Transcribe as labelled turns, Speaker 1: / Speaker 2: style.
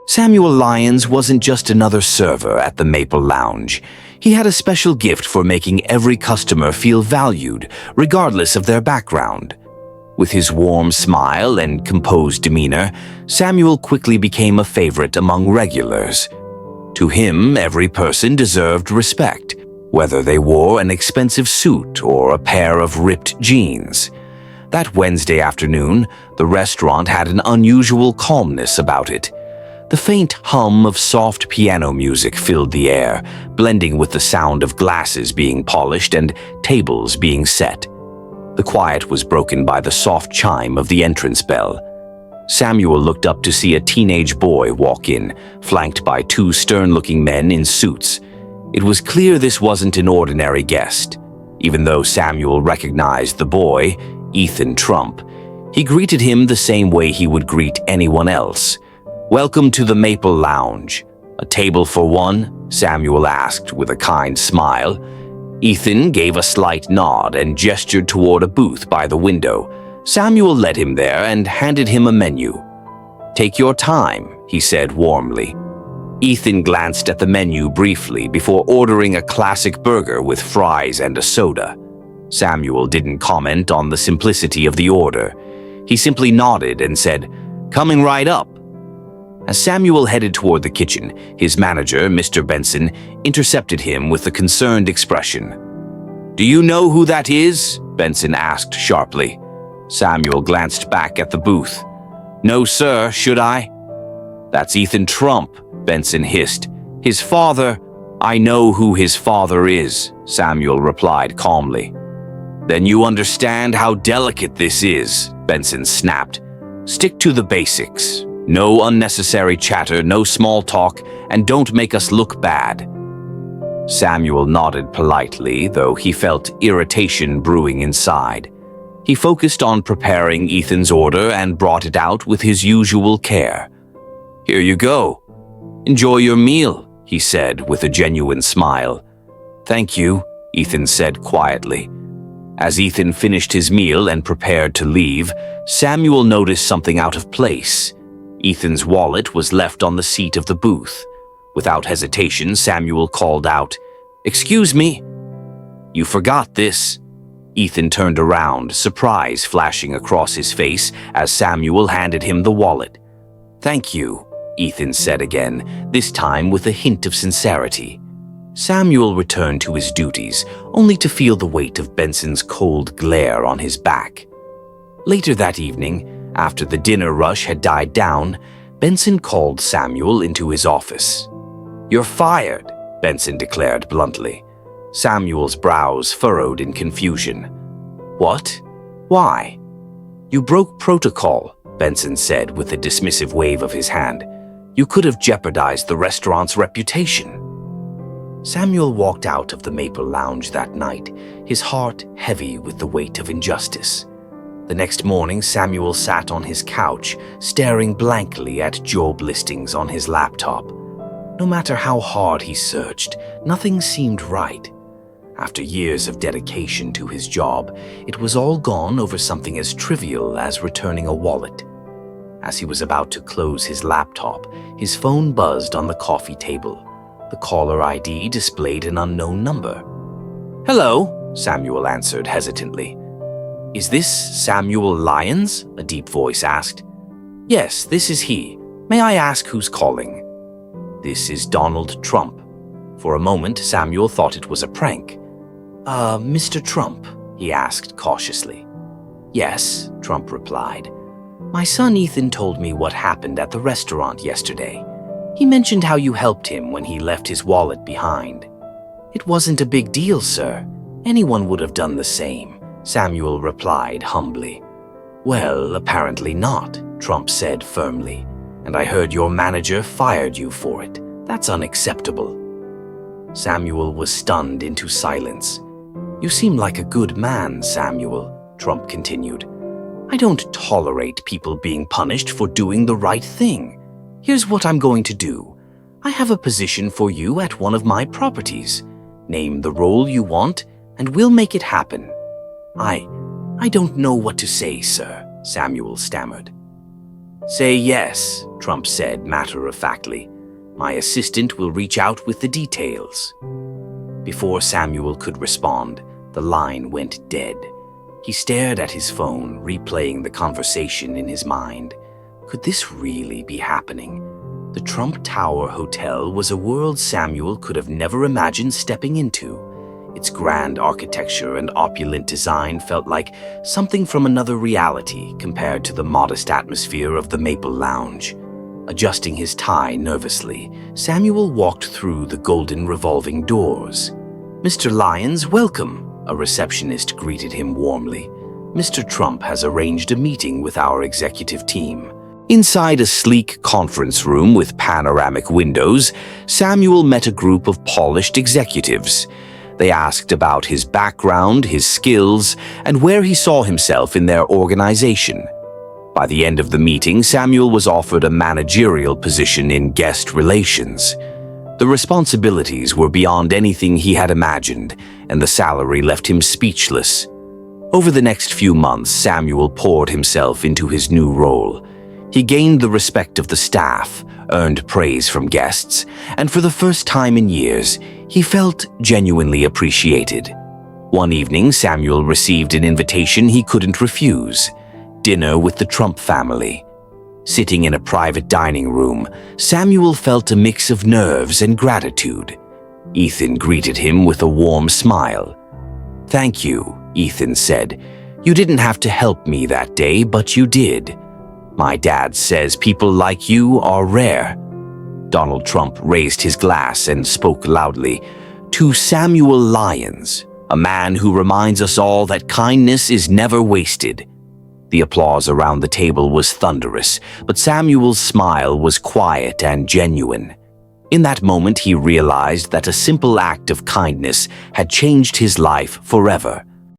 Speaker 1: Samuel Lyons wasn't just another server at the Maple Lounge. He had a special gift for making every customer feel valued, regardless of their background. With his warm smile and composed demeanor, Samuel quickly became a favorite among regulars. To him, every person deserved respect, whether they wore an expensive suit or a pair of ripped jeans. That Wednesday afternoon, the restaurant had an unusual calmness about it. The faint hum of soft piano music filled the air, blending with the sound of glasses being polished and tables being set. The quiet was broken by the soft chime of the entrance bell. Samuel looked up to see a teenage boy walk in, flanked by two stern-looking men in suits. It was clear this wasn't an ordinary guest. Even though Samuel recognized the boy, Ethan Trump, he greeted him the same way he would greet anyone else. "Welcome to the Maple Lounge. A table for one?" Samuel asked with a kind smile. Ethan gave a slight nod and gestured toward a booth by the window. Samuel led him there and handed him a menu. "Take your time," he said warmly. Ethan glanced at the menu briefly before ordering a classic burger with fries and a soda. Samuel didn't comment on the simplicity of the order. He simply nodded and said, "Coming right up." As Samuel headed toward the kitchen, his manager, Mr. Benson, intercepted him with a concerned expression. "Do you know who that is?" Benson asked sharply. Samuel glanced back at the booth. "No, sir, should I?" "That's Ethan Trump," Benson hissed. "His father—" "I know who his father is," Samuel replied calmly. "Then you understand how delicate this is," Benson snapped. "Stick to the basics. No unnecessary chatter, no small talk, and don't make us look bad." Samuel nodded politely, though he felt irritation brewing inside. He focused on preparing Ethan's order and brought it out with his usual care. "Here you go. Enjoy your meal," he said with a genuine smile. "Thank you," Ethan said quietly. As Ethan finished his meal and prepared to leave, Samuel noticed something out of place. Ethan's wallet was left on the seat of the booth. Without hesitation, Samuel called out, "Excuse me." "You forgot this." Ethan turned around, surprise flashing across his face as Samuel handed him the wallet. "Thank you," Ethan said again, this time with a hint of sincerity. Samuel returned to his duties, only to feel the weight of Benson's cold glare on his back. Later that evening, after the dinner rush had died down, Benson called Samuel into his office. "You're fired," Benson declared bluntly. Samuel's brows furrowed in confusion. "What? Why?" "You broke protocol," Benson said with a dismissive wave of his hand. "You could have jeopardized the restaurant's reputation." Samuel walked out of the Maple Lounge that night, his heart heavy with the weight of injustice. The next morning, Samuel sat on his couch, staring blankly at job listings on his laptop. No matter how hard he searched, nothing seemed right. After years of dedication to his job, it was all gone over something as trivial as returning a wallet. As he was about to close his laptop, his phone buzzed on the coffee table. The caller ID displayed an unknown number. "Hello," Samuel answered hesitantly. "Is this Samuel Lyons?" a deep voice asked. "Yes, this is he. May I ask who's calling?" "This is Donald Trump." For a moment, Samuel thought it was a prank. Mr. Trump?" he asked cautiously. "Yes," Trump replied. "My son Ethan told me what happened at the restaurant yesterday. He mentioned how you helped him when he left his wallet behind." "It wasn't a big deal, sir. Anyone would have done the same," Samuel replied humbly. "Well, apparently not," Trump said firmly. "And I heard your manager fired you for it. That's unacceptable." Samuel was stunned into silence. "You seem like a good man, Samuel," Trump continued. "I don't tolerate people being punished for doing the right thing. Here's what I'm going to do. I have a position for you at one of my properties. Name the role you want, and we'll make it happen." I don't know what to say, sir," Samuel stammered. "Say yes," Trump said matter-of-factly. "My assistant will reach out with the details." Before Samuel could respond, the line went dead. He stared at his phone, replaying the conversation in his mind. Could this really be happening? The Trump Tower Hotel was a world Samuel could have never imagined stepping into. Its grand architecture and opulent design felt like something from another reality compared to the modest atmosphere of the Maple Lounge. Adjusting his tie nervously, Samuel walked through the golden revolving doors. "Mr. Lyons, welcome," a receptionist greeted him warmly. "Mr. Trump has arranged a meeting with our executive team." Inside a sleek conference room with panoramic windows, Samuel met a group of polished executives. They asked about his background, his skills, and where he saw himself in their organization. By the end of the meeting, Samuel was offered a managerial position in guest relations. The responsibilities were beyond anything he had imagined, and the salary left him speechless. Over the next few months, Samuel poured himself into his new role. He gained the respect of the staff, earned praise from guests, and for the first time in years, he felt genuinely appreciated. One evening, Samuel received an invitation he couldn't refuse: dinner with the Trump family. Sitting in a private dining room, Samuel felt a mix of nerves and gratitude. Ethan greeted him with a warm smile. "Thank you," Ethan said. "You didn't have to help me that day, but you did. My dad says people like you are rare." Donald Trump raised his glass and spoke loudly. "To Samuel Lyons, a man who reminds us all that kindness is never wasted." The applause around the table was thunderous, but Samuel's smile was quiet and genuine. In that moment, he realized that a simple act of kindness had changed his life forever.